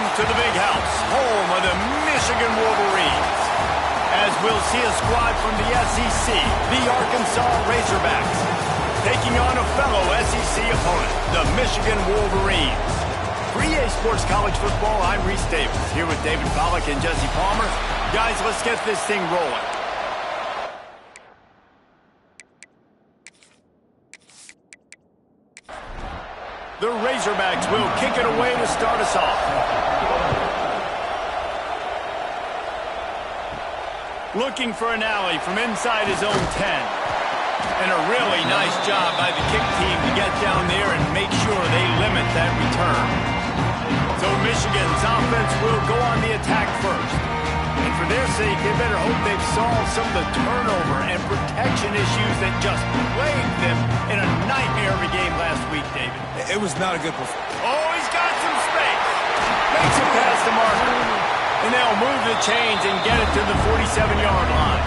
Welcome to the Big House, home of the Michigan Wolverines. As we'll see a squad from the SEC, the Arkansas Razorbacks, taking on a fellow SEC opponent, the Michigan Wolverines. For EA Sports College Football, I'm Reese Davis, here with David Pollack and Jesse Palmer. Guys, let's get this thing rolling. The Razorbacks will kick it away to start us off. Looking for an alley from inside his own 10. And a really nice job by the kick team to get down there and make sure they limit that return. So Michigan's offense will go on the attack first. And for their sake, they better hope they've solved some of the turnover and protection issues that just plagued them in a nightmare of a game last week, David. It was not a good performance. Oh, he's got some space. Makes it past the marker. And they'll move the chains and get it to the 47-yard line.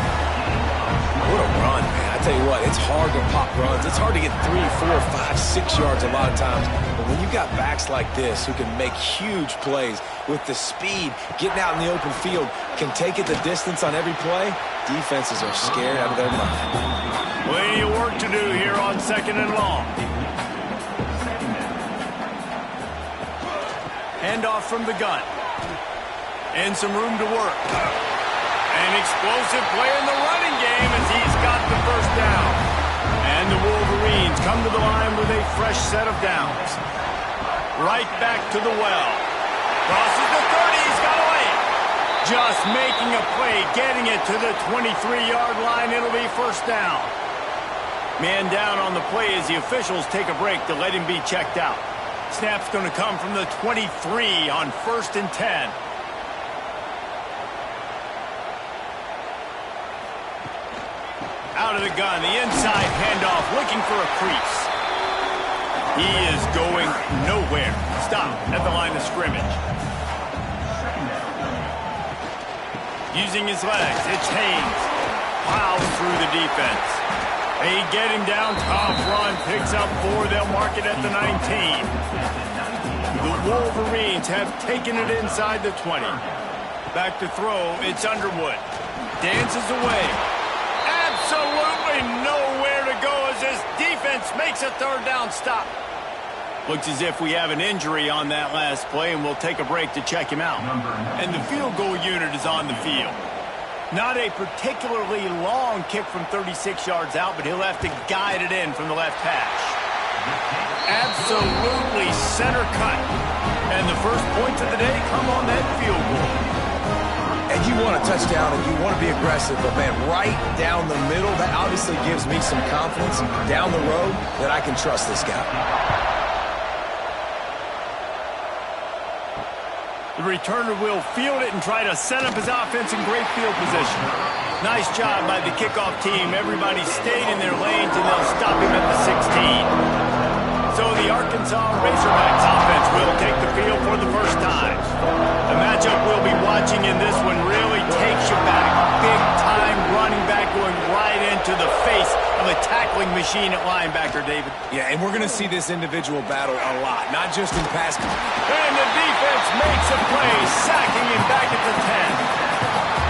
What a run, man. I tell you what, it's hard to pop runs. It's hard to get 3, 4, 5, 6 yards a lot of times. But when you got backs like this who can make huge plays with the speed, getting out in the open field, can take it the distance on every play, defenses are scared out of their mind. Plenty of work to do here on 2nd and long. Handoff from the gun. And some room to work. An explosive play in the running game as he's got the first down. And the Wolverines come to the line with a fresh set of downs. Right back to the well. Crosses the 30, he's got away. Just making a play, getting it to the 23-yard line. It'll be first down. Man down on the play as the officials take a break to let him be checked out. Snap's going to come from the 23 on 1st and 10. Out of the gun, the inside handoff, looking for a crease. He is going nowhere. Stop at the line of scrimmage. Using his legs, it's Haynes. Plows through the defense. They get him down, tough run, picks up 4, they'll mark it at the 19. The Wolverines have taken it inside the 20. Back to throw, it's Underwood. Dances away. Absolutely nowhere to go as this defense makes a 3rd down stop. Looks as if we have an injury on that last play, and we'll take a break to check him out. And the field goal unit is on the field. Not a particularly long kick from 36 yards out, but he'll have to guide it in from the left hash. Absolutely center cut. And the first points of the day come on that field goal. And you want a touchdown and you want to be aggressive, but man, right down the middle, that obviously gives me some confidence down the road that I can trust this guy. The returner will field it and try to set up his offense in great field position. Nice job by the kickoff team. Everybody stayed in their lanes, and they'll stop him at the 16. So the Arkansas Razorbacks offense will take the field for the first time. The matchup we'll be watching in this one really takes you back. Big-time running back going right into the face of a tackling machine at linebacker, David. Yeah, and we're going to see this individual battle a lot, not just in pass. And the defense makes a play, sacking him back at the 10.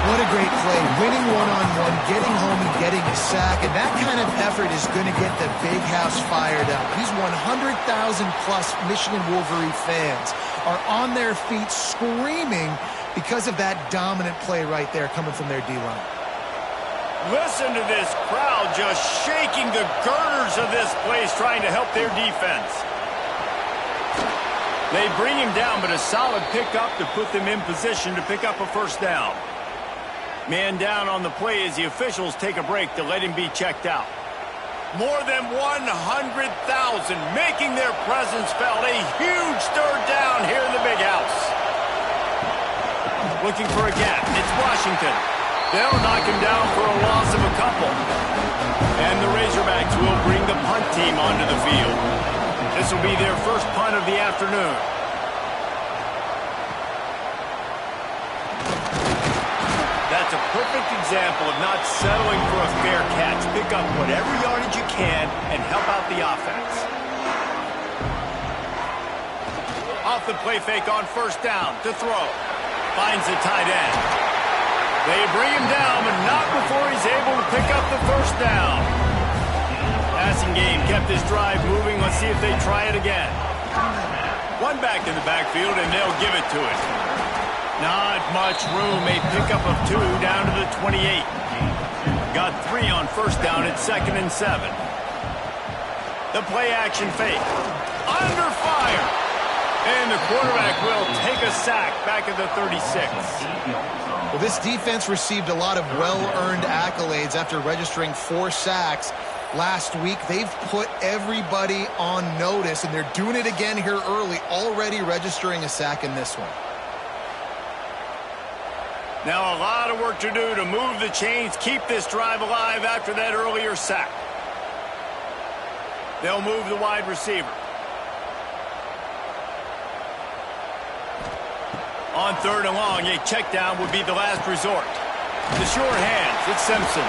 What a great play, winning one-on-one, getting home and getting a sack, and that kind of effort is going to get the Big House fired up. These 100,000-plus Michigan Wolverine fans are on their feet screaming because of that dominant play right there coming from their D-line. Listen to this crowd just shaking the girders of this place, trying to help their defense. They bring him down, but a solid pickup to put them in position to pick up a first down. Man down on the play as the officials take a break to let him be checked out. More than 100,000 making their presence felt. A huge 3rd down here in the Big House. Looking for a gap. It's Washington. They'll knock him down for a loss of a couple. And the Razorbacks will bring the punt team onto the field. This will be their first punt of the afternoon. That's a perfect example of not settling for a fair catch. Pick up whatever yardage you can and help out the offense. the play fake on first down to throw. Finds the tight end. They bring him down, but not before he's able to pick up the first down. Passing game kept this drive moving. Let's see if they try it again. One back in the backfield, and they'll give it to it. Not much room. A pickup of 2 down to the 28. Got 3 on first down at 2nd and 7. The play action fake. Under fire. And the quarterback will take a sack back at the 36. Well, this defense received a lot of well-earned accolades after registering 4 sacks last week. They've put everybody on notice, and they're doing it again here early, already registering a sack in this one. Now a lot of work to do to move the chains, keep this drive alive after that earlier sack. They'll move the wide receiver. On 3rd and long, a check down would be the last resort. The sure hands, it's Simpson.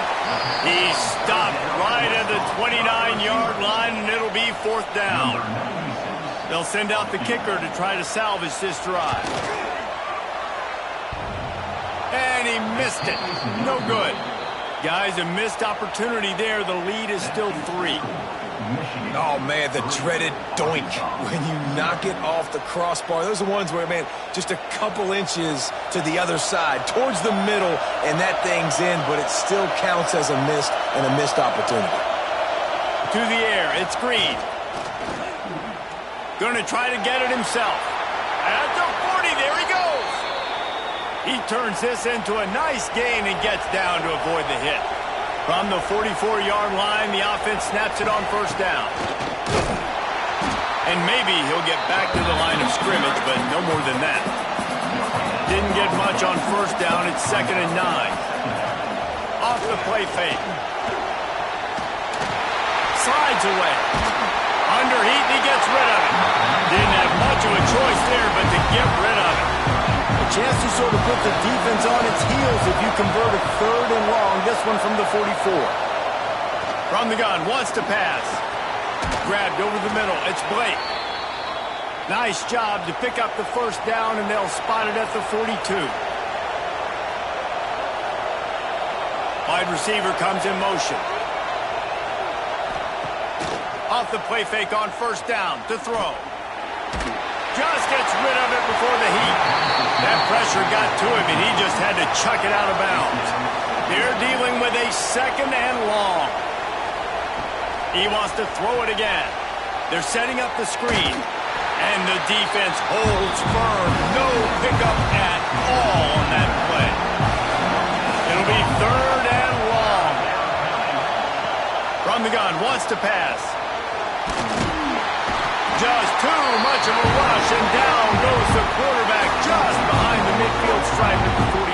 He's stopped right at the 29-yard line, and it'll be 4th down. They'll send out the kicker to try to salvage this drive. And he missed it. No good. Guys, a missed opportunity there. The lead is still 3. Oh, man, the dreaded doink when you knock it off the crossbar. Those are ones where, man, just a couple inches to the other side, towards the middle, and that thing's in, but it still counts as a missed opportunity. To the air, it's Green. Going to try to get it himself. At the 40, there he goes. He turns this into a nice gain and gets down to avoid the hit. From the 44-yard line, the offense snaps it on first down. And maybe he'll get back to the line of scrimmage, but no more than that. Didn't get much on first down. It's 2nd and 9. Off the play fake. Slides away. Under heat, and he gets rid of it. Didn't have much of a choice there, but to get rid of it. Chance to sort of put the defense on its heels if you convert a 3rd and long. This one from the 44. From the gun, wants to pass. Grabbed over the middle. It's Blake. Nice job to pick up the first down, and they'll spot it at the 42. Wide receiver comes in motion. Off the play fake on first down to throw. Just gets rid of it before the heat. That pressure got to him, and he just had to chuck it out of bounds. They're dealing with a 2nd and long. He wants to throw it again. They're setting up the screen, and the defense holds firm. No pickup at all on that play. It'll be 3rd and long. From the gun, wants to pass. Just too much of a rush, and down goes the quarterback just behind the midfield stripe at the 49.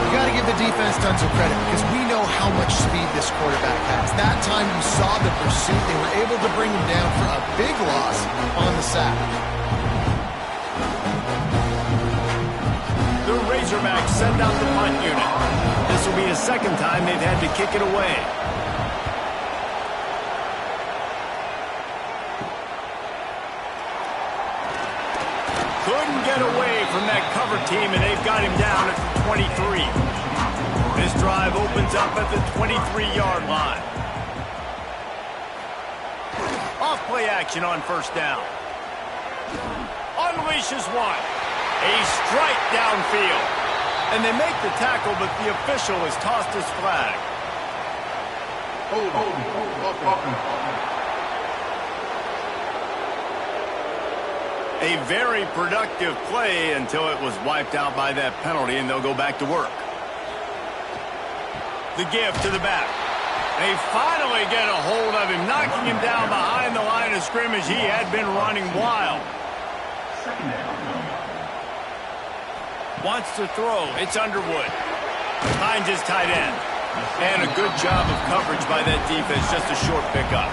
You got to give the defense tons of credit because we know how much speed this quarterback has. That time you saw the pursuit. They were able to bring him down for a big loss on the sack. The Razorbacks send out the punt unit. This will be the 2nd time they've had to kick it away. Couldn't get away from that cover team, and they've got him down at the 23. This drive opens up at the 23-yard line. Off play action on first down. Unleashes one. A strike downfield. And they make the tackle, but the official has tossed his flag. A very productive play until it was wiped out by that penalty, and they'll go back to work. The give to the back. They finally get a hold of him, knocking him down behind the line of scrimmage. He had been running wild. Wants to throw. It's Underwood. Finds his tight end. And a good job of coverage by that defense. Just a short pickup.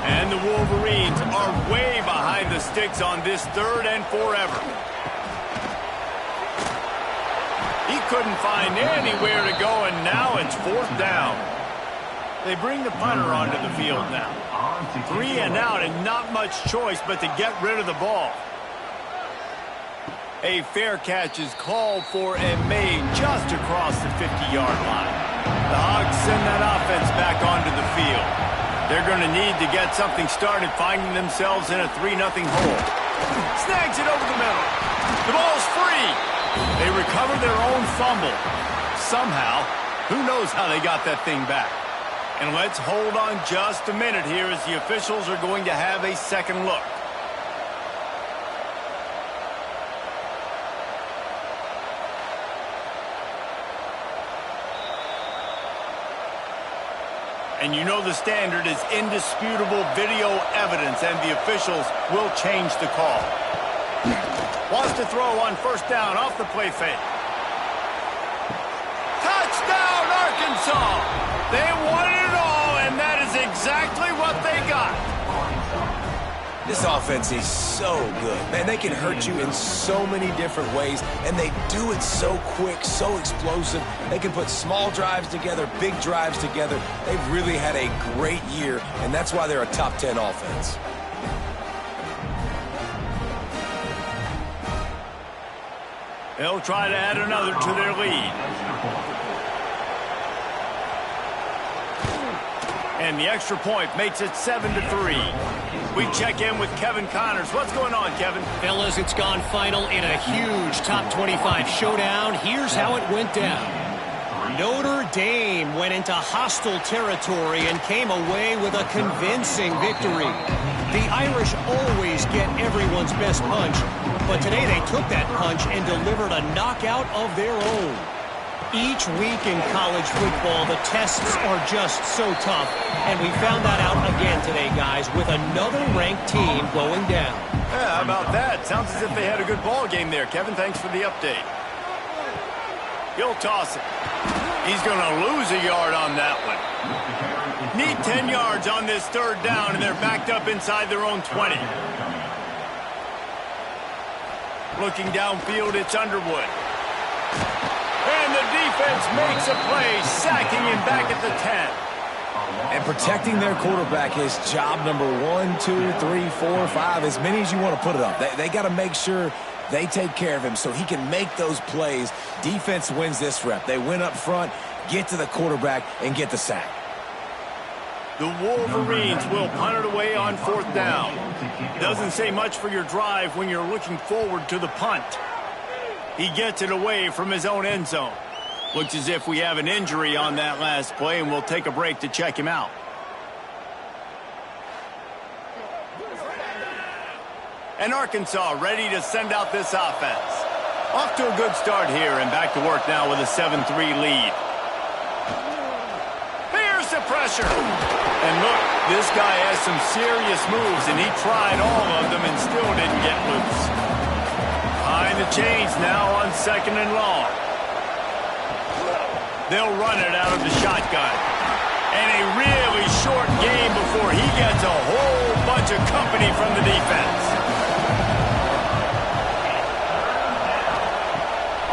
And the Wolverines are way behind the sticks on this 3rd and forever. He couldn't find anywhere to go, and now it's 4th down. They bring the punter onto the field now. 3 and out, and not much choice but to get rid of the ball. A fair catch is called for and made just across the 50-yard line. The Hogs send that offense back onto the field. They're going to need to get something started, finding themselves in a 3-0 hole. Snags it over the middle. The ball's free. They recover their own fumble. Somehow, who knows how they got that thing back. And let's hold on just a minute here as the officials are going to have a second look. And you know the standard is indisputable video evidence, and the officials will change the call. Wants to throw on first down off the play fake. Touchdown, Arkansas! They wanted it all, and that is exactly what they got. This offense is so good. Man, they can hurt you in so many different ways, and they do it so quick, so explosive. They can put small drives together, big drives together. They've really had a great year, and that's why they're a top 10 offense. They'll try to add another to their lead. And the extra point makes it 7-3. We check in with Kevin Connors. What's going on, Kevin? Fellas, it's gone final in a huge top 25 showdown. Here's how it went down. Notre Dame went into hostile territory and came away with a convincing victory. The Irish always get everyone's best punch, but today they took that punch and delivered a knockout of their own. Each week in college football, the tests are just so tough, and we found that out again today, guys, with another ranked team going down. Yeah, how about that? Sounds as if they had a good ball game there. Kevin, thanks for the update. He'll toss it. He's going to lose a yard on that one. Need 10 yards on this third down, and they're backed up inside their own 20. Looking downfield, it's Underwood. And the defense makes a play, sacking him back at the 10. And protecting their quarterback is job number 1, 2, 3, 4, 5, as many as you want to put it up. They got to make sure they take care of him so he can make those plays. Defense wins this rep. They win up front, get to the quarterback, and get the sack. The Wolverines will punt it away on fourth down. Doesn't say much for your drive when you're looking forward to the punt. He gets it away from his own end zone. Looks as if we have an injury on that last play, and we'll take a break to check him out. And Arkansas ready to send out this offense. Off to a good start here, and back to work now with a 7-3 lead. Here's the pressure. And look, this guy has some serious moves, and he tried all of them and still didn't get loose. Behind the chains now on 2nd and long. They'll run it out of the shotgun. And a really short game before he gets a whole bunch of company from the defense.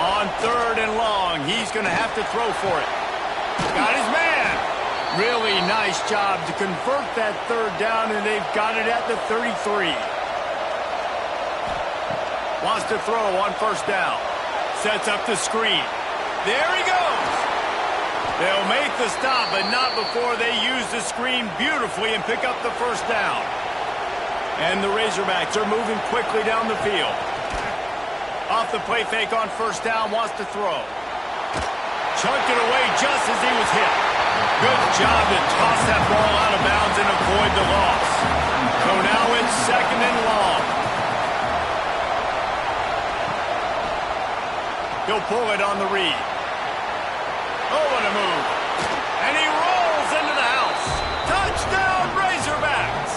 On 3rd and long, he's going to have to throw for it. Got his man. Really nice job to convert that 3rd down, and they've got it at the 33. Wants to throw on first down. Sets up the screen. There he goes. They'll make the stop, but not before they use the screen beautifully and pick up the first down. And the Razorbacks are moving quickly down the field. Off the play fake on first down, wants to throw. Chunked it away just as he was hit. Good job to toss that ball out of bounds and avoid the loss. So now it's 2nd and long. He'll pull it on the read. Oh, what a move. And he rolls into the house. Touchdown, Razorbacks.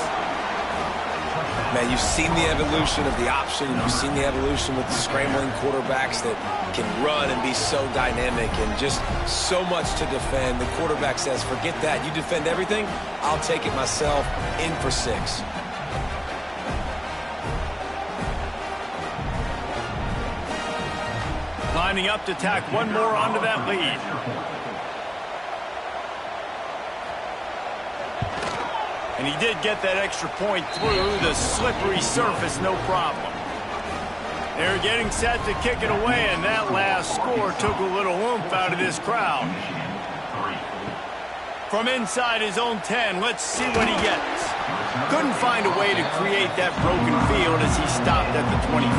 Man, you've seen the evolution of the option. You've seen the evolution with the scrambling quarterbacks that can run and be so dynamic and just so much to defend. The quarterback says, forget that. You defend everything, I'll take it myself. In for 6. Lining up to tack one more onto that lead. And he did get that extra point through the slippery surface, no problem. They're getting set to kick it away, and that last score took a little oomph out of this crowd. From inside his own 10, let's see what he gets. Couldn't find a way to create that broken field as he stopped at the 25.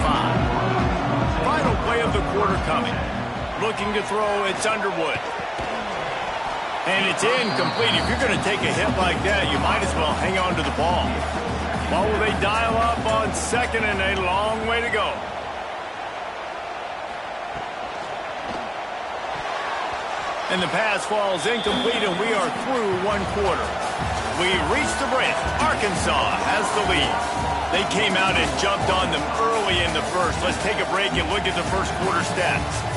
Final play of the quarter coming. Looking to throw, it's Underwood. And it's incomplete. If you're going to take a hit like that, you might as well hang on to the ball. Well, will they dial up on second, and a long way to go. And the pass falls incomplete, and we are through one quarter. We reached the break. Arkansas has the lead. They came out and jumped on them early in the first. Let's take a break and look at the first quarter stats.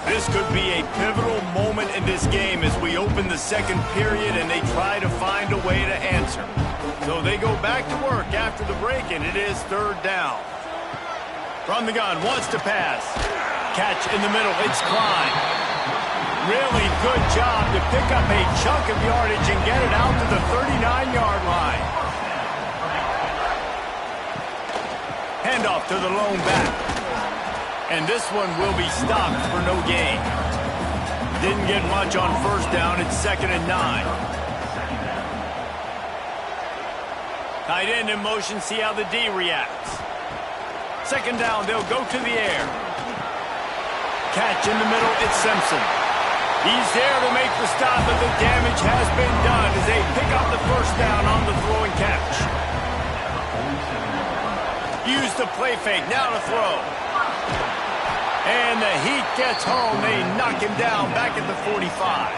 This could be a pivotal moment in this game as we open the second period and they try to find a way to answer. So they go back to work after the break, and it is third down. From the gun, wants to pass. Catch in the middle, it's Klein. Really good job to pick up a chunk of yardage and get it out to the 39-yard line. Handoff to the lone back. And this one will be stopped for no gain. Didn't get much on first down. It's 2nd and 9. Tight end in motion. See how the D reacts. 2nd down. They'll go to the air. Catch in the middle. It's Simpson. He's there to make the stop, but the damage has been done as they pick up the first down on the throw and catch. Use the play fake. Now to throw. And the heat gets home. They knock him down back at the 45.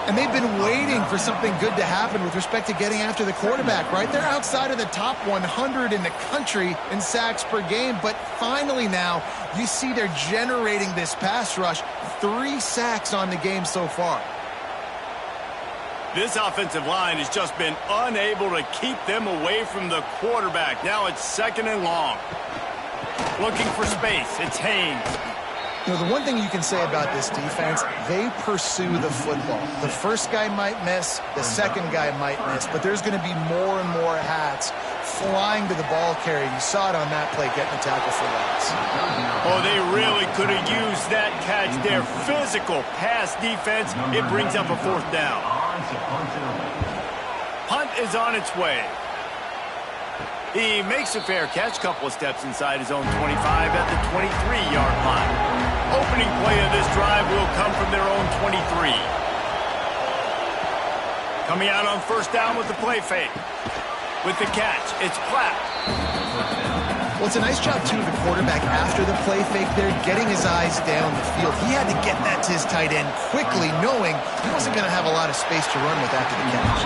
And they've been waiting for something good to happen with respect to getting after the quarterback, right? They're outside of the top 100 in the country in sacks per game, but finally now you see they're generating this pass rush. 3 sacks on the game so far. This offensive line has just been unable to keep them away from the quarterback. Now it's 2nd and long. Looking for space. It's Haynes. You know, the one thing you can say about this defense, they pursue the football. The first guy might miss, the second guy might miss, but there's going to be more and more hats flying to the ball carrier. You saw it on that play, getting the tackle for loss. Oh, they really could have used that catch there. Physical pass defense. It brings up a 4th down. Punt is on its way. He makes a fair catch, couple of steps inside his own 25 at the 23-yard line. Opening play of this drive will come from their own 23. Coming out on first down with the play fake. With the catch, it's Platt. Well, it's a nice job, too, of the quarterback after the play fake there, getting his eyes down the field. He had to get that to his tight end quickly, knowing he wasn't going to have a lot of space to run with after the catch.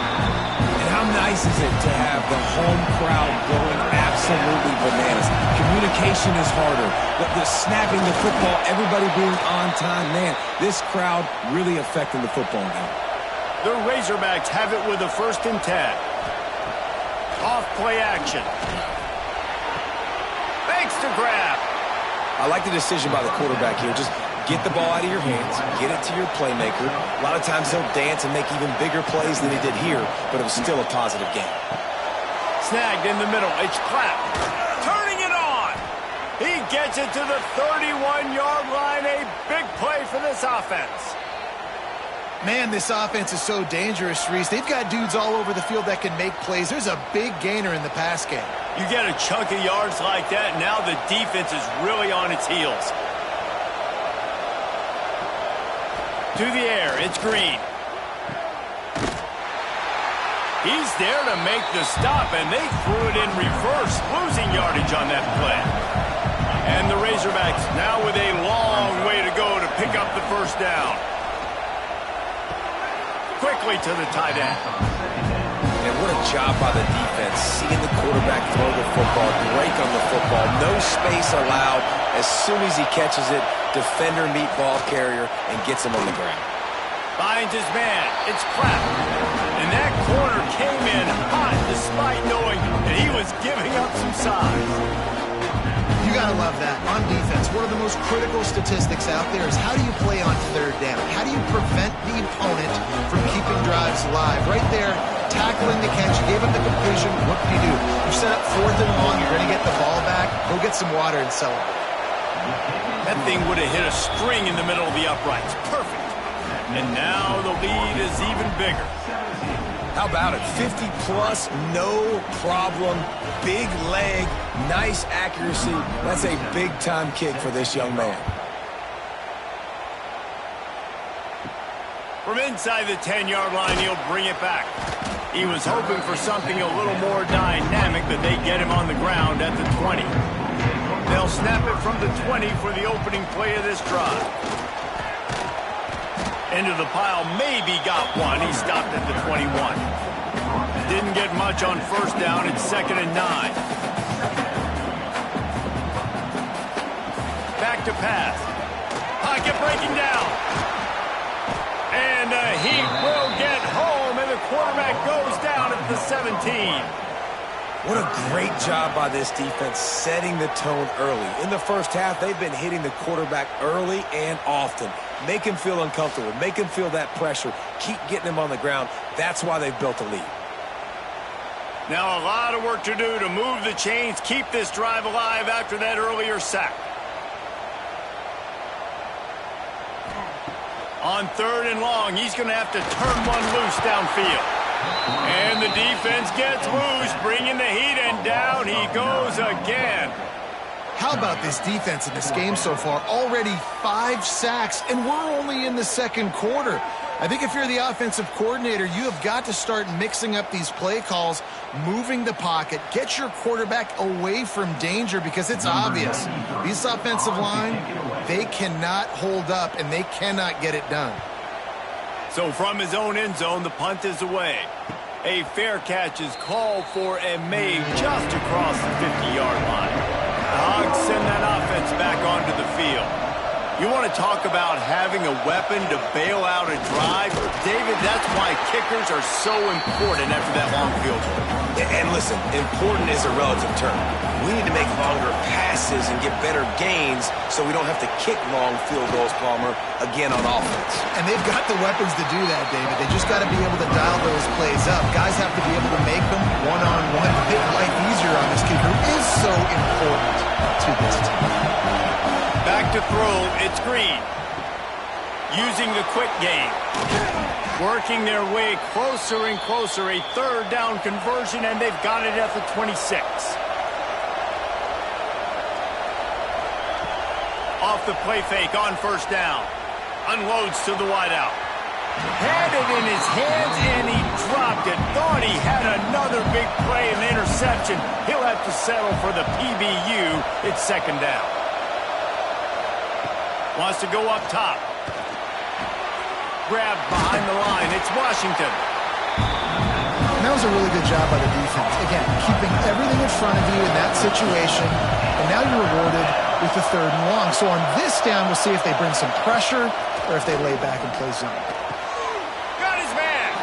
And how nice is it to have the home crowd going absolutely bananas? Communication is harder. The snapping the football, everybody being on time. Man, this crowd really affecting the football game. The Razorbacks have it with a 1st and 10. Off play action. Fakes to grab. I like the decision by the quarterback here. Just get the ball out of your hands, get it to your playmaker. A lot of times he'll dance and make even bigger plays than he did here, but it was still a positive game. Snagged in the middle. It's Clapp. Turning it on. He gets it to the 31-yard line. A big play for this offense. Man, this offense is so dangerous, Reese. They've got dudes all over the field that can make plays. There's a big gainer in the pass game. You get a chunk of yards like that, now the defense is really on its heels. To the air, it's Green. He's there to make the stop, and they threw it in reverse, losing yardage on that play. And the Razorbacks now with a long way to go to pick up the first down. Quickly to the tight end. And what a job by the defense, seeing the quarterback throw the football, break on the football, no space allowed. As soon as he catches it, defender meet ball carrier and gets him on the ground. Finds his man. It's Clapp. And that corner came in hot despite knowing that he was giving up some size. You got to I love that. On defense, one of the most critical statistics out there is how do you play on third down? How do you prevent the opponent from keeping drives alive? Right there, tackling the catch, you gave him the completion. What do? You set up 4th and long, you're going to get the ball back. Go get some water and celebrate. That thing would have hit a string in the middle of the uprights. Perfect. And now the lead is even bigger. How about it? 50-plus, no problem. Big leg, nice accuracy. That's a big-time kick for this young man. From inside the 10-yard line, he'll bring it back. He was hoping for something a little more dynamic, but they get him on the ground at the 20. They'll snap it from the 20 for the opening play of this drive. Into the pile, maybe got one. He stopped at the 21. Didn't get much on first down. It's 2nd and 9. Back to pass. Pocket breaking down. And he will get home, and the quarterback goes down at the 17. What a great job by this defense setting the tone early. In the first half, they've been hitting the quarterback early and often. Make him feel uncomfortable. Make him feel that pressure. Keep getting him on the ground. That's why they've built a lead. Now a lot of work to do to move the chains, keep this drive alive after that earlier sack. On 3rd and long, he's going to have to turn one loose downfield. And the defense gets loose, bringing the heat, and down he goes again. How about this defense in this game so far? Already 5 sacks, and we're only in the 2nd quarter. I think if you're the offensive coordinator, you have got to start mixing up these play calls, moving the pocket, get your quarterback away from danger, because it's obvious. This offensive line, they cannot hold up, and they cannot get it done. So from his own end zone, the punt is away. A fair catch is called for and made just across the 50-yard line. The Hogs send that offense back onto the field. You want to talk about having a weapon to bail out a drive? David, that's why kickers are so important after that long field goal. And listen, important is a relative term. We need to make longer passes and get better gains so we don't have to kick long field goals, Palmer, again on offense. And they've got the weapons to do that, David. They just got to be able to dial those plays up. Guys have to be able to make them one-on-one, make life easier on this kid who is so important to this team. Back to throw, it's Green. Using the quick game. Working their way closer and closer. A 3rd down conversion, and they've got it at the 26. Off the play fake on 1st down. Unloads to the wideout. Had it in his hands, and he dropped it. Thought he had another big play and interception. He'll have to settle for the PBU. It's 2nd down. Wants to go up top. Grabbed behind the line. It's Washington. And that was a really good job by the defense. Again, keeping everything in front of you in that situation. And now you're rewarded with the 3rd and long. So on this down, we'll see if they bring some pressure or if they lay back and play zone. Got his man.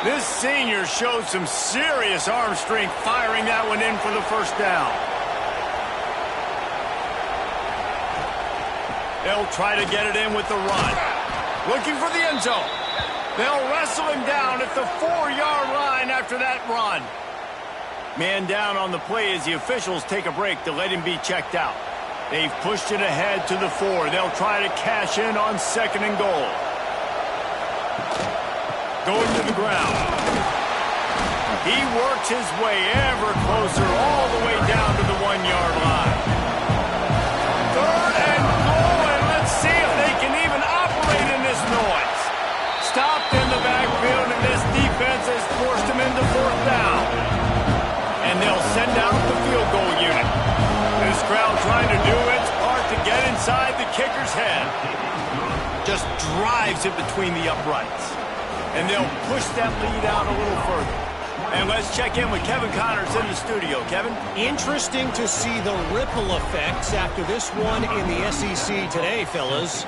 This senior showed some serious arm strength firing that one in for the 1st down. They'll try to get it in with the run. Looking for the end zone. They'll wrestle him down at the 4-yard line after that run. Man down on the play as the officials take a break to let him be checked out. They've pushed it ahead to the 4. They'll try to cash in on 2nd and goal. Going to the ground. He works his way ever closer all the way down to the 1-yard line. 3rd and goal, and let's see if they can even operate in this noise. Stopped in the backfield, and this defense has forced him into 4th down. And they'll send out the field goal unit. This crowd trying to do its part to get inside the kicker's head. Just drives it between the uprights. And they'll push that lead out a little further. And let's check in with Kevin Connors in the studio. Kevin? Interesting to see the ripple effects after this one in the SEC today, fellas.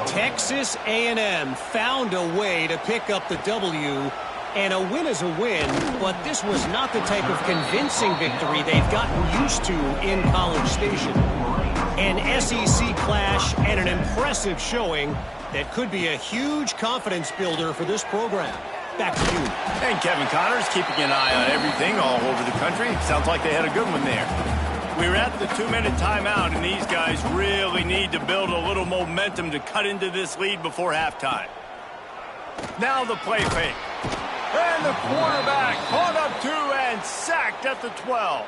Texas A&M found a way to pick up the W And a win is a win, but this was not the type of convincing victory they've gotten used to in College Station. An SEC clash and an impressive showing that could be a huge confidence builder for this program. Back to you. And Kevin Connors keeping an eye on everything all over the country. Sounds like they had a good one there. We're at the 2-minute timeout, and these guys really need to build a little momentum to cut into this lead before halftime. Now the play fake. And the quarterback caught up 2 and sacked at the 12.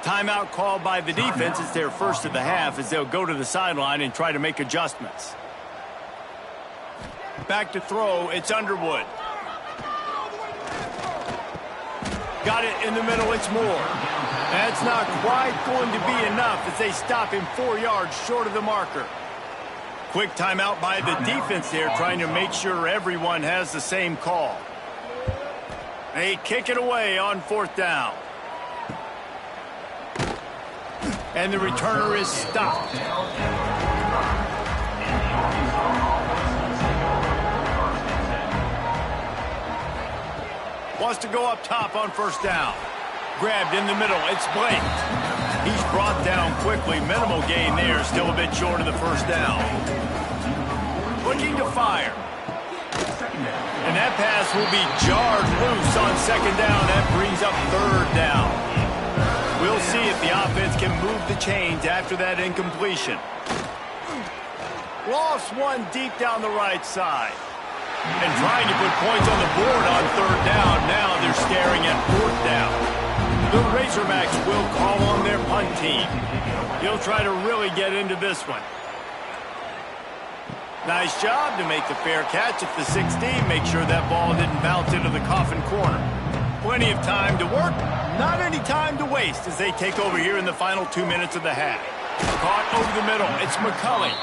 Timeout called by the defense. It's their first of the half as they'll go to the sideline and try to make adjustments. Back to throw. It's Underwood. Got it in the middle. It's Moore. That's not quite going to be enough as they stop him 4 yards short of the marker. Quick timeout by the defense there, trying to make sure everyone has the same call. They kick it away on 4th down. And the returner is stopped. Wants to go up top on 1st down. Grabbed in the middle. It's Blake. He's brought down quickly. Minimal gain there. Still a bit short of the 1st down. Looking to fire. And that pass will be jarred loose on 2nd down. That brings up 3rd down. We'll see if the offense can move the chains after that incompletion. Lost one deep down the right side. And trying to put points on the board on 3rd down. Now they're staring at 4th down. The Razorbacks will call on their punt team. He'll try to really get into this one. Nice job to make the fair catch at the 16. Make sure that ball didn't bounce into the coffin corner. Plenty of time to work. Not any time to waste as they take over here in the final 2 minutes of the half. Caught over the middle. It's McCulley.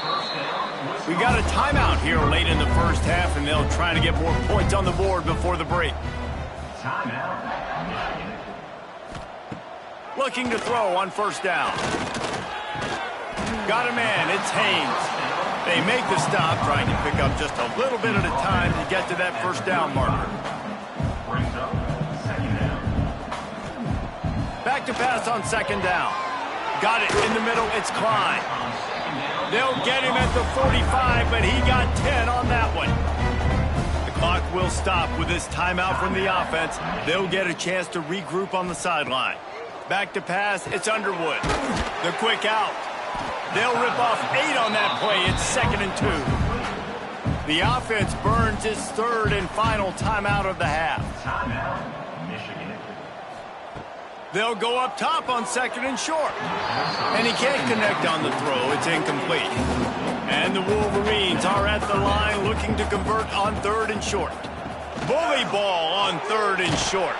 We got a timeout here late in the 1st half, and they'll try to get more points on the board before the break. Looking to throw on 1st down. Got a man. It's Haynes. They make the stop, trying to pick up just a little bit at a time to get to that 1st down marker. Back to pass on 2nd down. Got it in the middle. It's Klein. They'll get him at the 45, but he got 10 on that one. The clock will stop with this timeout from the offense. They'll get a chance to regroup on the sideline. Back to pass. It's Underwood. The quick out. They'll rip off 8 on that play. It's 2nd and 2. The offense burns its 3rd and final timeout of the half. They'll go up top on 2nd and short. And he can't connect on the throw. It's incomplete. And the Wolverines are at the line looking to convert on 3rd and short. Bully ball on 3rd and short.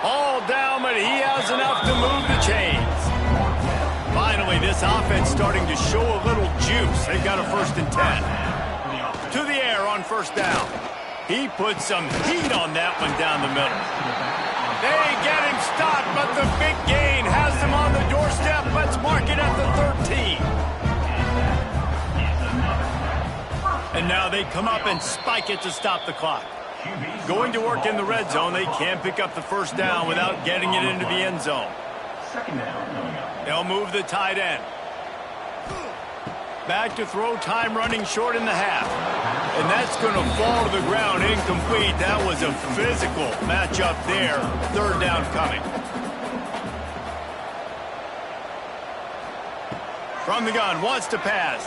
All down, but he has enough to move the chains. Finally, this offense starting to show a little juice. They've got a 1st and 10. To the air on 1st down. He put some heat on that one down the middle. They get him stopped, but the big gain has them on the doorstep. Let's mark it at the 13. And now they come up and spike it to stop the clock. Going to work in the red zone. They can't pick up the 1st down without getting it into the end zone. They'll move the tight end. Back to throw, time running short in the half. And that's going to fall to the ground incomplete. That was a physical matchup there. 3rd down coming. From the gun, wants to pass.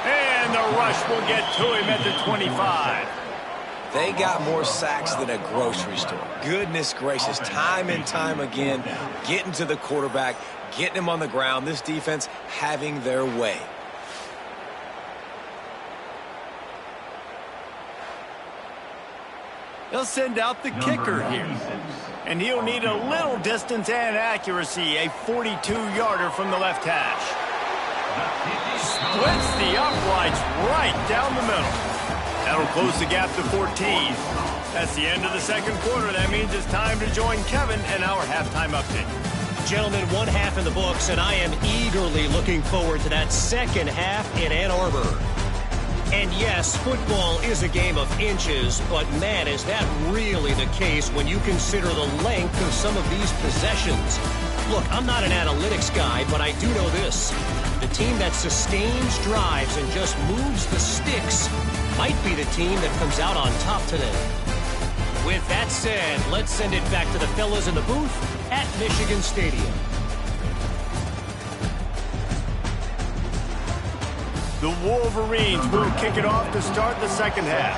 And the rush will get to him at the 25. They got more sacks than a grocery store. Goodness gracious, time and time again, getting to the quarterback, getting him on the ground. This defense having their way. They'll send out the kicker here. And he'll need a little distance and accuracy. A 42-yarder from the left hash. Splits the uprights right down the middle. That'll close the gap to 14. That's the end of the 2nd quarter. That means it's time to join Kevin and our halftime update. Gentlemen, 1 half in the books, and I am eagerly looking forward to that 2nd half in Ann Arbor. And yes, football is a game of inches, but man, is that really the case when you consider the length of some of these possessions. Look, I'm not an analytics guy, but I do know this. The team that sustains drives and just moves the sticks might be the team that comes out on top today. With that said, let's send it back to the fellas in the booth at Michigan Stadium. The Wolverines will kick it off to start the second half.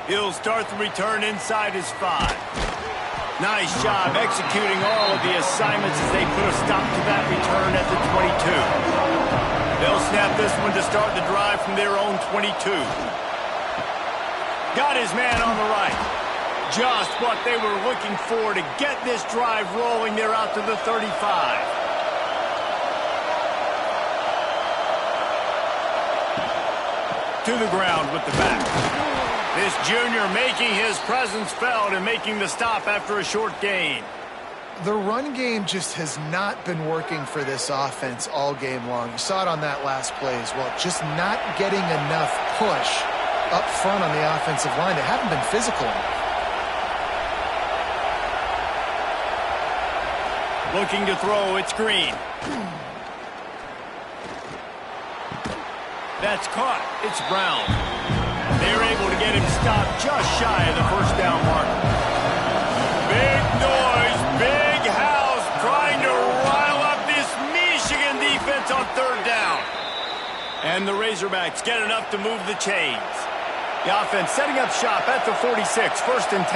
He'll start the return inside his 5. Nice job executing all of the assignments as they put a stop to that return at the 22. They'll snap this one to start the drive from their own 22. Got his man on the right. Just what they were looking for to get this drive rolling. They're out to the 35. To the ground with the back. This junior making his presence felt and making the stop after a short gain. The run game just has not been working for this offense all game long. You saw it on that last play as well. Just not getting enough push up front on the offensive line. They haven't been physical enough. Looking to throw, it's Green. That's caught. It's Brown. They're able to get him stopped just shy of the first down mark. Big noise, big house, trying to rile up this Michigan defense on third down. And the Razorbacks get enough to move the chains. The offense setting up shop at the 46, 1st and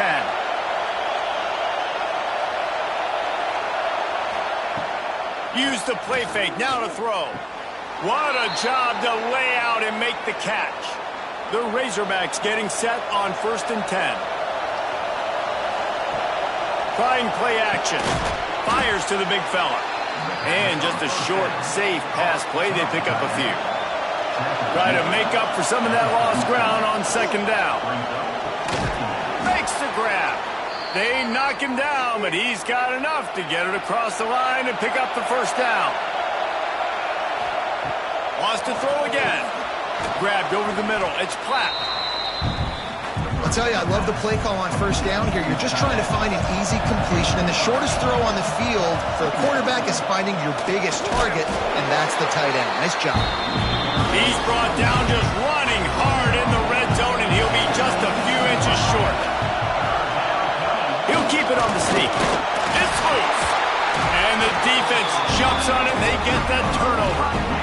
10. Use the play fake, now to throw. What a job to lay out and make the catch. The Razorbacks getting set on 1st and 10. Trying play action. Fires to the big fella. And just a short, safe pass play. They pick up a few. Try to make up for some of that lost ground on 2nd down. Makes the grab. They knock him down, but he's got enough to get it across the line and pick up the 1st down. Wants to throw again. Grabbed over the middle. It's Platt. I'll tell you, I love the play call on 1st down here. You're just trying to find an easy completion, and the shortest throw on the field for a quarterback is finding your biggest target, and that's the tight end. Nice job. He's brought down just running hard in the red zone, and he'll be just a few inches short. He'll keep it on the sneak. It's loose. And the defense jumps on it, and they get that turnover.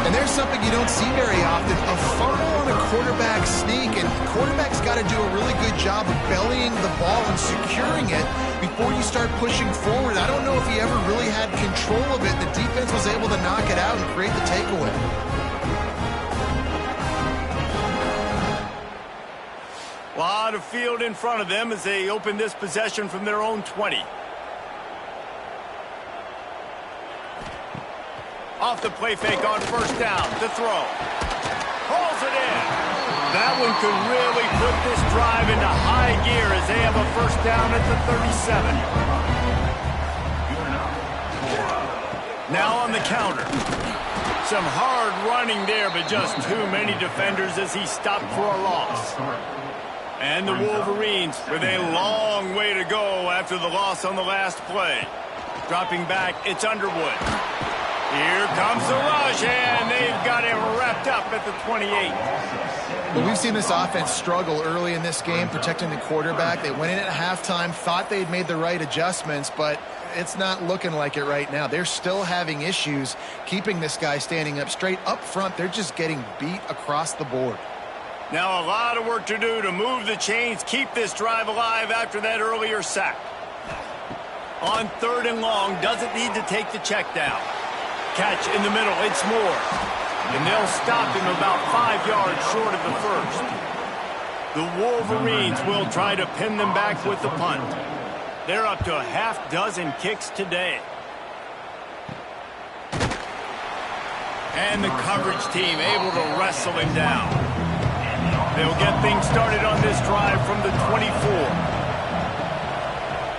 And there's something you don't see very often, a fumble on a quarterback sneak, and quarterback's got to do a really good job of bellying the ball and securing it before you start pushing forward. I don't know if he ever really had control of it. The defense was able to knock it out and create the takeaway. A lot of field in front of them as they open this possession from their own 20. Off the play fake on 1st down to throw. Pulls it in. That one could really put this drive into high gear as they have a 1st down at the 37. Now on the counter. Some hard running there, but just too many defenders as he stopped for a loss. And the Wolverines with a long way to go after the loss on the last play. Dropping back, it's Underwood. Here comes the rush, and they've got him wrapped up at the 28. Well, we've seen this offense struggle early in this game, protecting the quarterback. They went in at halftime, thought they'd made the right adjustments, but it's not looking like it right now. They're still having issues keeping this guy standing up straight. Up front, they're just getting beat across the board. Now a lot of work to do to move the chains, keep this drive alive after that earlier sack. On 3rd and long, doesn't need to take the check down. Catch in the middle, it's Moore. And they'll stop him about 5 yards short of the 1st. The Wolverines will try to pin them back with the punt. They're up to a half-dozen kicks today. And the coverage team able to wrestle him down. They'll get things started on this drive from the 24.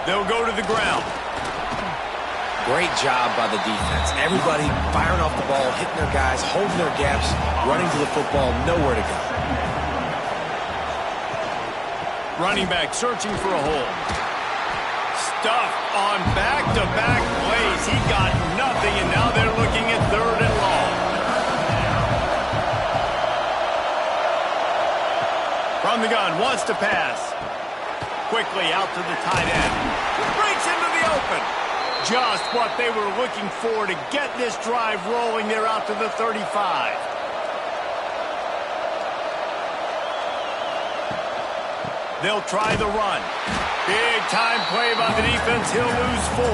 They'll go to the ground. Great job by the defense. Everybody firing off the ball, hitting their guys, holding their gaps, running to the football, nowhere to go. Running back searching for a hole. Stuffed on back-to-back plays. He got nothing, and now they're looking at 3rd and long. From the gun, wants to pass. Quickly out to the tight end. Breaks into the open. Just what they were looking for to get this drive rolling. They're out to the 35. They'll try the run. Big time play by the defense. He'll lose 4.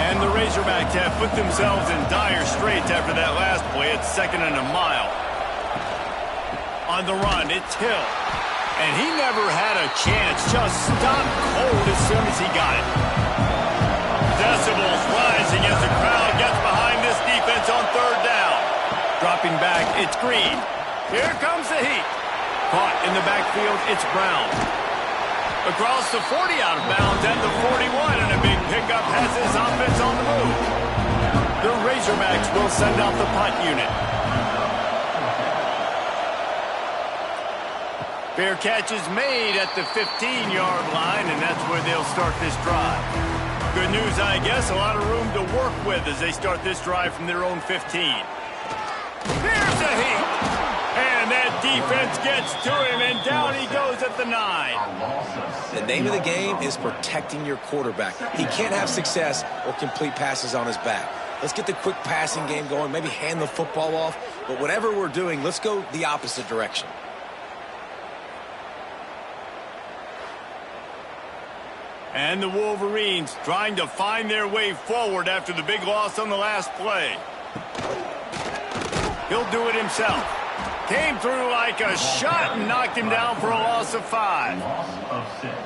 And the Razorbacks have put themselves in dire straits after that last play. It's 2nd and a mile. On the run, it's Hill. And he never had a chance. Just stopped cold as soon as he got it. Decibels rising as the crowd gets behind this defense on 3rd down. Dropping back, it's Green. Here comes the heat. Caught in the backfield, it's Brown. Across the 40 out of bounds and the 41, and a big pickup has his offense on the move. The Razorbacks will send out the punt unit. Fair catch is made at the 15-yard line, and that's where they'll start this drive. Good news, I guess, a lot of room to work with as they start this drive from their own 15. Here's the heat. And that defense gets to him, and down he goes at the 9. The name of the game is protecting your quarterback. He can't have success or complete passes on his back. Let's get the quick passing game going, maybe hand the football off. But whatever we're doing, let's go the opposite direction. And the Wolverines trying to find their way forward after the big loss on the last play. He'll do it himself. Came through like a shot and knocked him down for a loss of 5.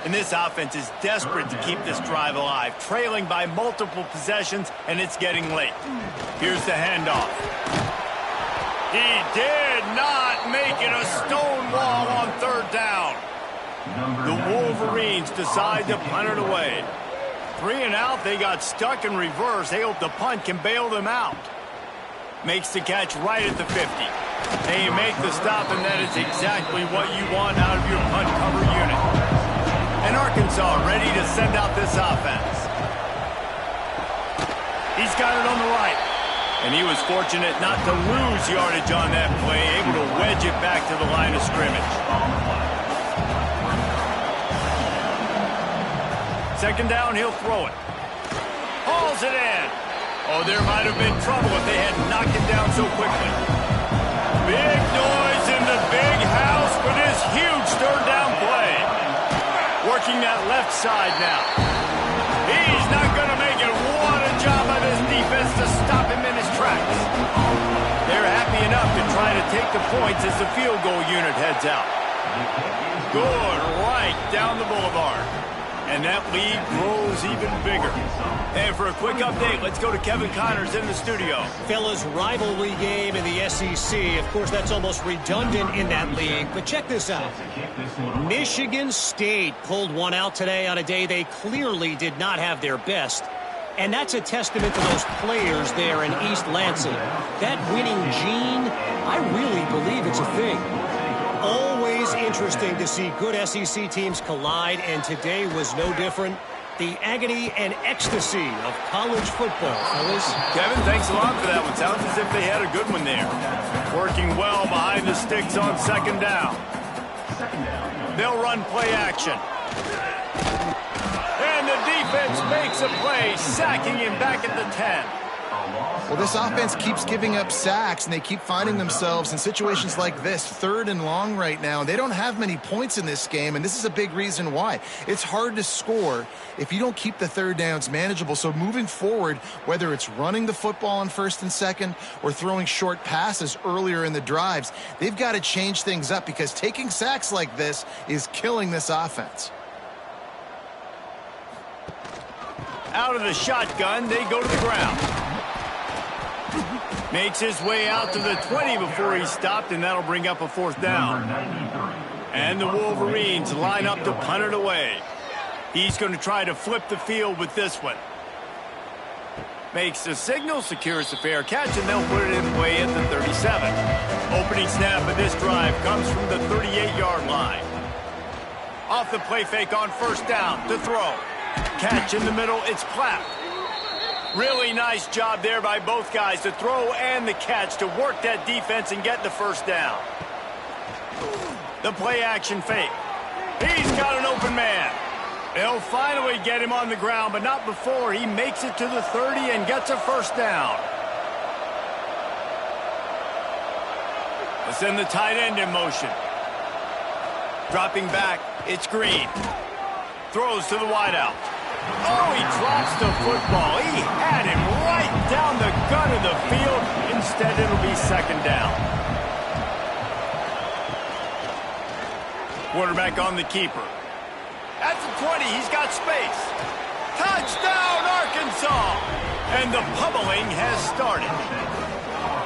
And this offense is desperate to keep this drive alive, trailing by multiple possessions, and it's getting late. Here's the handoff. He did not make it a stone wall on 3rd down. The Wolverines decide to punt it away. 3 and out, they got stuck in reverse. They hope the punt can bail them out. Makes the catch right at the 50. They make the stop, and that is exactly what you want out of your punt cover unit. And Arkansas ready to send out this offense. He's got it on the right. And he was fortunate not to lose yardage on that play, able to wedge it back to the line of scrimmage. 2nd down, he'll throw it. Hauls it in. Oh, there might have been trouble if they had knocked him down so quickly. Big noise in the big house for this huge 3rd down play. Working that left side now. He's not going to make it. What a job by this defense to stop him in his tracks. They're happy enough to try to take the points as the field goal unit heads out. Good right down the boulevard. And that lead grows even bigger. And for a quick update, let's go to Kevin Connors in the studio. Fellas, rivalry game in the SEC. Of course, that's almost redundant in that league. But check this out. Michigan State pulled one out today on a day they clearly did not have their best. And that's a testament to those players there in East Lansing. That winning gene, I really believe it's a thing. Always interesting to see good SEC teams collide, and today was no different. The agony and ecstasy of college football, fellas. Kevin, thanks a lot for that one. Sounds as if they had a good one there. Working well behind the sticks on 2nd down. They'll run play action. And the defense makes a play, sacking him back at the 10. Well, this offense keeps giving up sacks, and they keep finding themselves in situations like this, 3rd and long right now. They don't have many points in this game, and this is a big reason why. It's hard to score if you don't keep the 3rd downs manageable. So moving forward, whether it's running the football on 1st and 2nd or throwing short passes earlier in the drives, they've got to change things up because taking sacks like this is killing this offense. Out of the shotgun, they go to the ground. Makes his way out to the 20 before he's stopped, and that'll bring up a 4th down. And the Wolverines line up to punt it away. He's going to try to flip the field with this one. Makes the signal, secures the fair catch, and they'll put it in play at the 37. Opening snap of this drive comes from the 38-yard line. Off the play fake on first down to throw. Catch in the middle, it's clapped. Really nice job there by both guys, the throw and the catch, to work that defense and get the first down. The play action fake. He's got an open man. They'll finally get him on the ground, but not before he makes it to the 30 and gets a first down. Let's send the tight end in motion. Dropping back, it's Green. Throws to the wideout. Oh, he drops the football. He had him right down the gut of the field. Instead, it'll be second down. Quarterback on the keeper. At the 20, he's got space. Touchdown, Arkansas! And the pummeling has started.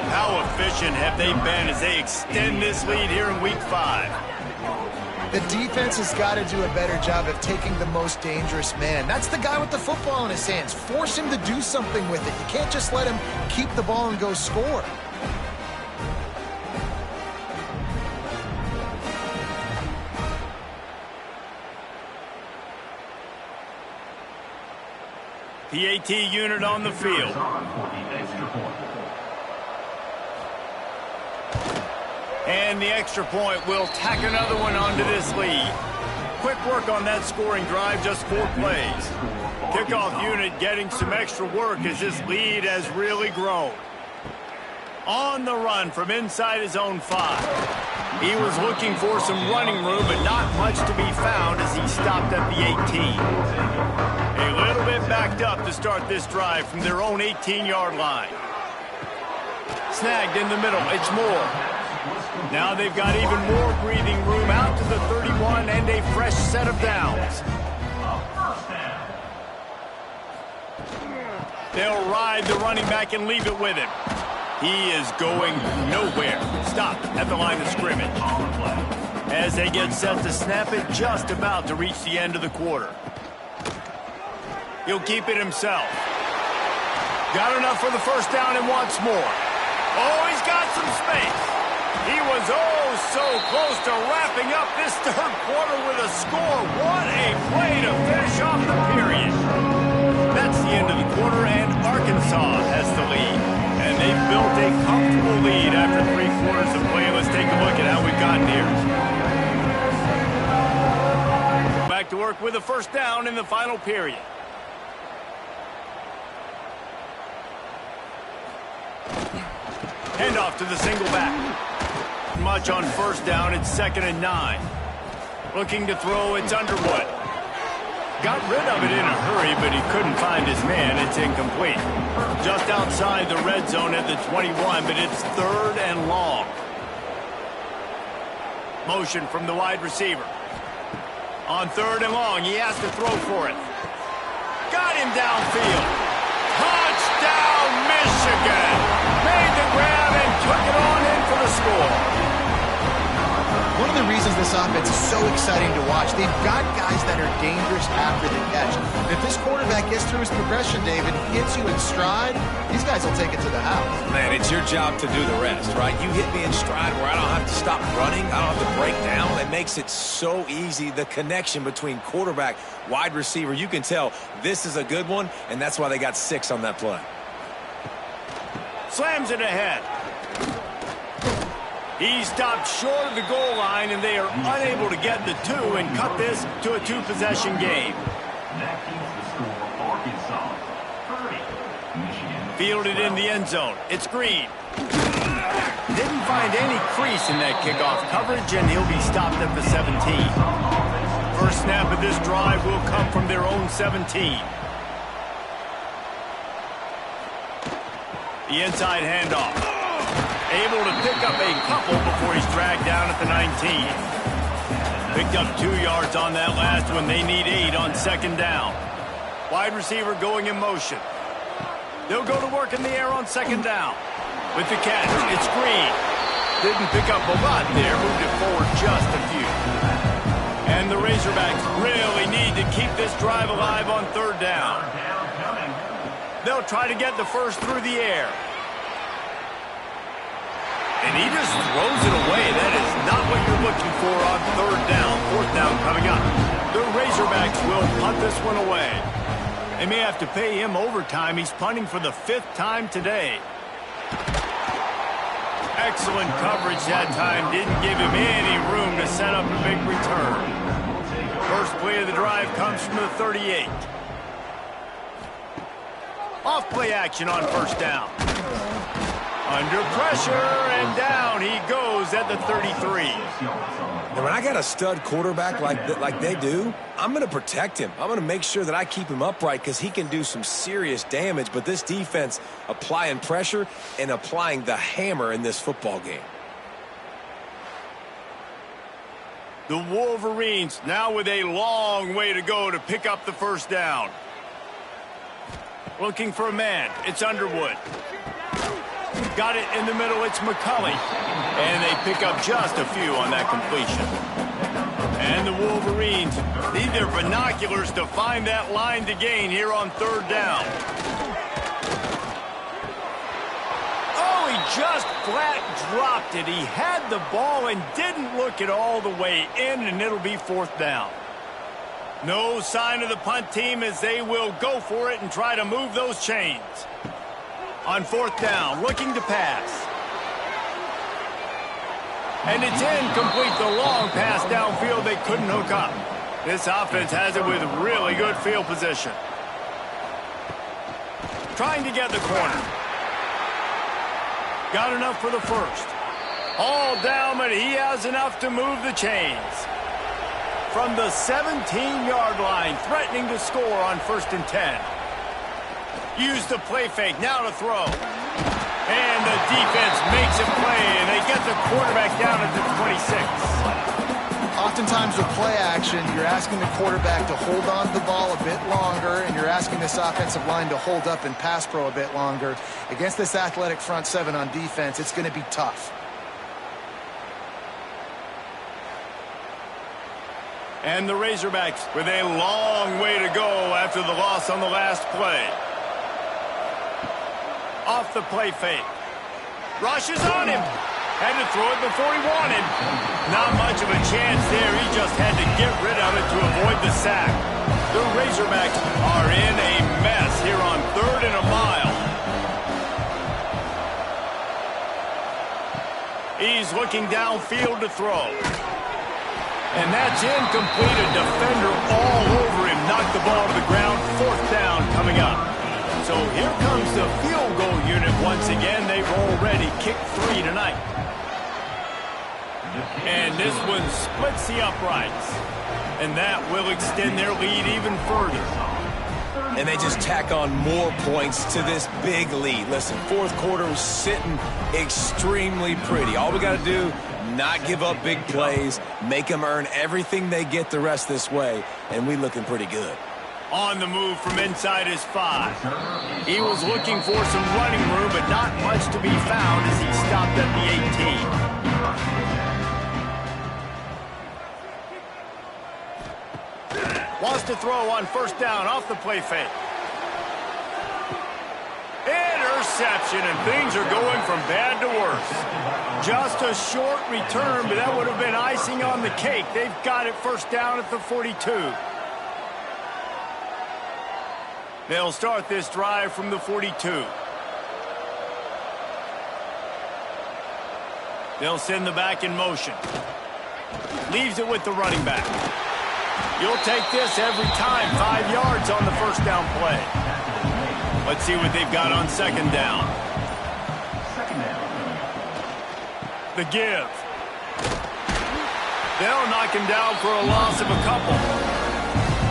How efficient have they been as they extend this lead here in Week 5? The defense has got to do a better job of taking the most dangerous man. That's the guy with the football in his hands. Force him to do something with it. You can't just let him keep the ball and go score. PAT unit on the field. And the extra point will tack another one onto this lead. Quick work on that scoring drive, just 4 plays. Kickoff unit getting some extra work as this lead has really grown. On the run from inside his own 5. He was looking for some running room, but not much to be found as he stopped at the 18. A little bit backed up to start this drive from their own 18-yard line. Snagged in the middle, it's Moore. Now they've got even more breathing room out to the 31 and a fresh set of downs. They'll ride the running back and leave it with him. He is going nowhere. Stopped at the line of scrimmage. As they get set to snap it, just about to reach the end of the quarter. He'll keep it himself. Got enough for the first down and wants more. Oh, he's got some space. He was so close to wrapping up this third quarter with a score. What a play to finish off the period. That's the end of the quarter, and Arkansas has the lead. And they've built a comfortable lead after 3 quarters of play. Let's take a look at how we've gotten here. Back to work with a first down in the final period. Handoff to the single back. Much on first down, it's 2nd and 9. Looking to throw, it's Underwood. Got rid of it in a hurry, but he couldn't find his man. It's incomplete. Just outside the red zone at the 21, but it's 3rd and long. Motion from the wide receiver. On 3rd and long, he has to throw for it. Got him downfield. Touchdown, Michigan! Made the grab and took it on in for the score. One of the reasons this offense is so exciting to watch, they've got guys that are dangerous after the catch. If this quarterback gets through his progression, David, hits you in stride, these guys will take it to the house. Man, it's your job to do the rest, right? You hit me in stride where I don't have to stop running. I don't have to break down. It makes it so easy. The connection between quarterback, wide receiver, you can tell this is a good one, and that's why they got 6 on that play. Slams it ahead. He stopped short of the goal line, and they are unable to get the 2 and cut this to a 2-possession game. Fielded in the end zone. It's Green. Didn't find any crease in that kickoff coverage, and he'll be stopped at the 17. First snap of this drive will come from their own 17. The inside handoff. Able to pick up a couple before he's dragged down at the 19. Picked up 2 yards on that last one. They need 8 on 2nd down. Wide receiver going in motion. They'll go to work in the air on 2nd down. With the catch, it's Green. Didn't pick up a lot there. Moved it forward just a few. And the Razorbacks really need to keep this drive alive on 3rd down. They'll try to get the first through the air. And he just throws it away. That is not what you're looking for on third down. Fourth down coming up. The Razorbacks will punt this one away. They may have to pay him overtime. He's punting for the 5th time today. Excellent coverage that time. Didn't give him any room to set up a big return. First play of the drive comes from the 38. Off play action on first down. Under pressure, and down he goes at the 33. And when I got a stud quarterback like they do, I'm going to protect him. I'm going to make sure that I keep him upright because he can do some serious damage. But this defense applying pressure and applying the hammer in this football game. The Wolverines now with a long way to go to pick up the first down. Looking for a man. It's Underwood. Got it in the middle. It's McCulley. And they pick up just a few on that completion. And the Wolverines need their binoculars to find that line to gain here on third down. Oh, he just flat dropped it. He had the ball and didn't look it all the way in, and it'll be fourth down. No sign of the punt team as they will go for it and try to move those chains. On fourth down, looking to pass. And it's incomplete. The long pass downfield, they couldn't hook up. This offense has it with really good field position. Trying to get the corner. Got enough for the first. All down, but he has enough to move the chains. From the 17-yard line, threatening to score on 1st and 10. Use the play fake, now to throw. And the defense makes a play, and they get the quarterback down at the 26. Oftentimes with play action, you're asking the quarterback to hold on to the ball a bit longer, and you're asking this offensive line to hold up in pass pro a bit longer. Against this athletic front seven on defense, it's going to be tough. And the Razorbacks with a long way to go after the loss on the last play. Off the play fake. Rushes on him. Had to throw it before he wanted. Not much of a chance there. He just had to get rid of it to avoid the sack. The Razorbacks are in a mess here on 3rd and a mile. He's looking downfield to throw. And that's incomplete. A defender all over him. Knocked the ball to the ground. 4th down coming up. So here comes the field goal unit once again. They've already kicked 3 tonight. And this one splits the uprights. And that will extend their lead even further. And they just tack on more points to this big lead. Listen, 4th quarter was sitting extremely pretty. All we got to do, not give up big plays, make them earn everything they get the rest this way, and we looking pretty good. On the move from inside his 5. He was looking for some running room, but not much to be found as he stopped at the 18. Wants to throw on 1st down off the play fake. Interception, and things are going from bad to worse. Just a short return, but that would have been icing on the cake. They've got it 1st down at the 42. They'll start this drive from the 42. They'll send the back in motion. Leaves it with the running back. You'll take this every time. 5 yards on the 1st down play. Let's see what they've got on 2nd down. The give. They'll knock him down for a loss of a couple.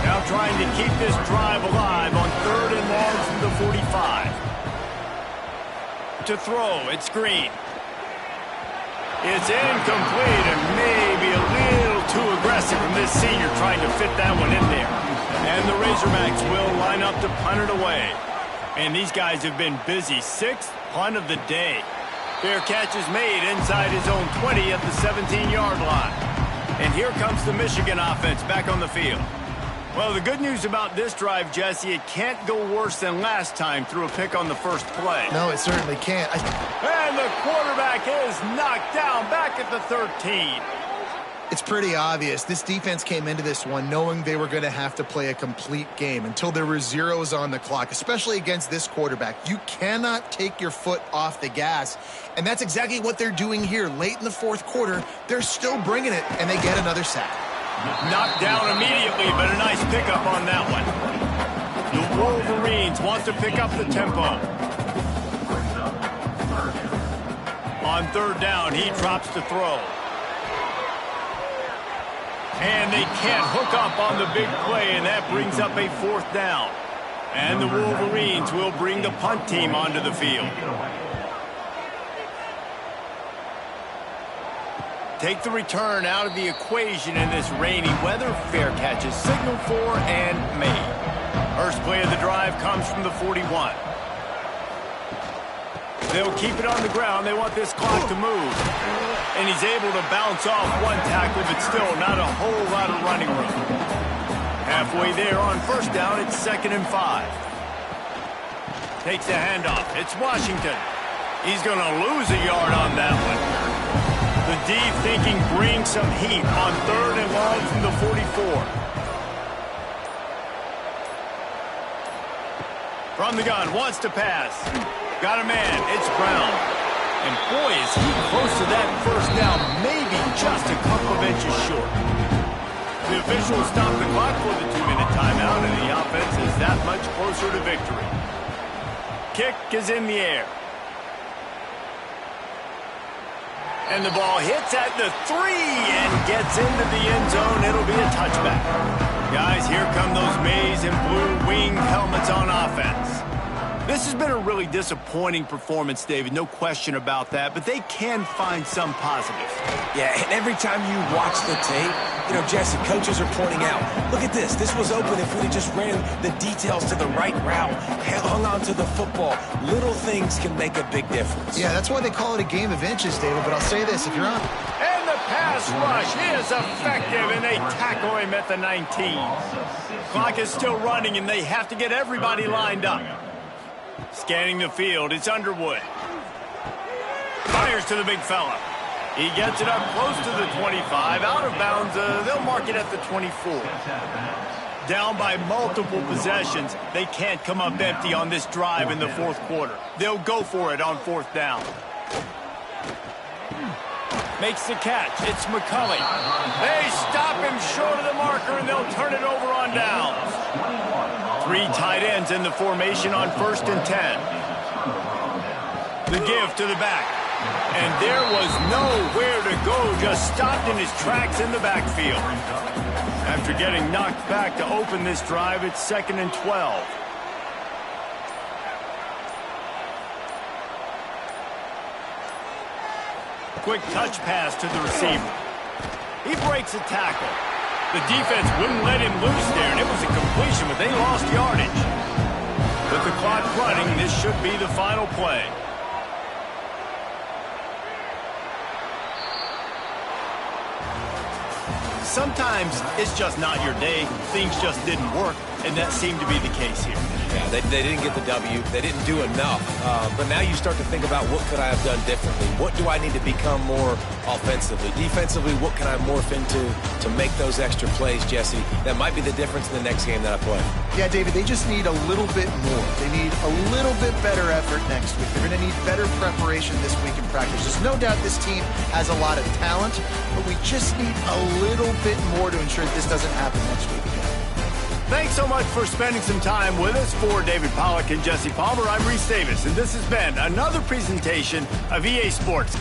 Now trying to keep this drive alive on 3rd and long from the 45. To throw, it's Green. It's incomplete and maybe a little too aggressive from this senior trying to fit that one in there. And the Razorbacks will line up to punt it away. And these guys have been busy. 6th punt of the day. Fair catch is made inside his own 20 at the 17-yard line. And here comes the Michigan offense back on the field. Well, the good news about this drive, Jesse, it can't go worse than last time through a pick on the first play. No, it certainly can't. And the quarterback is knocked down back at the 13. It's pretty obvious. This defense came into this one knowing they were going to have to play a complete game until there were zeros on the clock, especially against this quarterback. You cannot take your foot off the gas, and that's exactly what they're doing here. Late in the fourth quarter, they're still bringing it, and they get another sack. Knocked down immediately, but a nice pickup on that one. The Wolverines want to pick up the tempo. On third down, he drops to throw. And they can't hook up on the big play, and that brings up a fourth down. And the Wolverines will bring the punt team onto the field. Take the return out of the equation in this rainy weather. Fair catches signaled for and made. First play of the drive comes from the 41. They'll keep it on the ground. They want this clock to move. And he's able to bounce off one tackle, but still not a whole lot of running room. Halfway there on first down, it's 2nd and 5. Takes a handoff. It's Washington. He's going to lose a yard on that one. The D thinking bring some heat on 3rd and long from the 44. From the gun, wants to pass. Got a man, it's Brown. And boy, is he close to that first down, maybe just a couple of inches short. The officials stop the clock for the 2-minute timeout, and the offense is that much closer to victory. Kick is in the air. And the ball hits at the 3 and gets into the end zone. It'll be a touchback. Guys, here come those maize and blue wing helmets on offense. This has been a really disappointing performance, David. No question about that, but they can find some positives. Yeah, and every time you watch the tape, Jesse, coaches are pointing out, look at this. This was open if we just ran the details to the right route, hung on to the football. Little things can make a big difference. Yeah, that's why they call it a game of inches, David, but I'll say this, if you're on... And the pass rush is effective, and they tackle him at the 19. Clock is still running, and they have to get everybody lined up. Scanning the field, it's Underwood. Fires to the big fella. He gets it up close to the 25. Out of bounds, they'll mark it at the 24. Down by multiple possessions. They can't come up empty on this drive in the fourth quarter. They'll go for it on 4th down. Makes the catch. It's McCulley. They stop him short of the marker, and they'll turn it over on downs. 3 tight ends in the formation on 1st and 10. The give to the back. And there was nowhere to go, just stopped in his tracks in the backfield. After getting knocked back to open this drive, it's 2nd and 12. Quick touch pass to the receiver. He breaks a tackle. The defense wouldn't let him loose there, and it was a completion, but they lost yardage. With the clock running, this should be the final play. Sometimes it's just not your day. Things just didn't work, and that seemed to be the case here. Yeah, they didn't get the W. They didn't do enough. But now you start to think about what could I have done differently? What do I need to become more offensively? Defensively, what can I morph into to make those extra plays, Jesse? That might be the difference in the next game that I play. Yeah, David, they just need a little bit more. They need a little bit better effort next week. They're going to need better preparation this week in practice. There's no doubt this team has a lot of talent, but we just need a little bit more to ensure that this doesn't happen next week again. Thanks so much for spending some time with us. For David Pollack and Jesse Palmer, I'm Reese Davis, and this has been another presentation of EA Sports.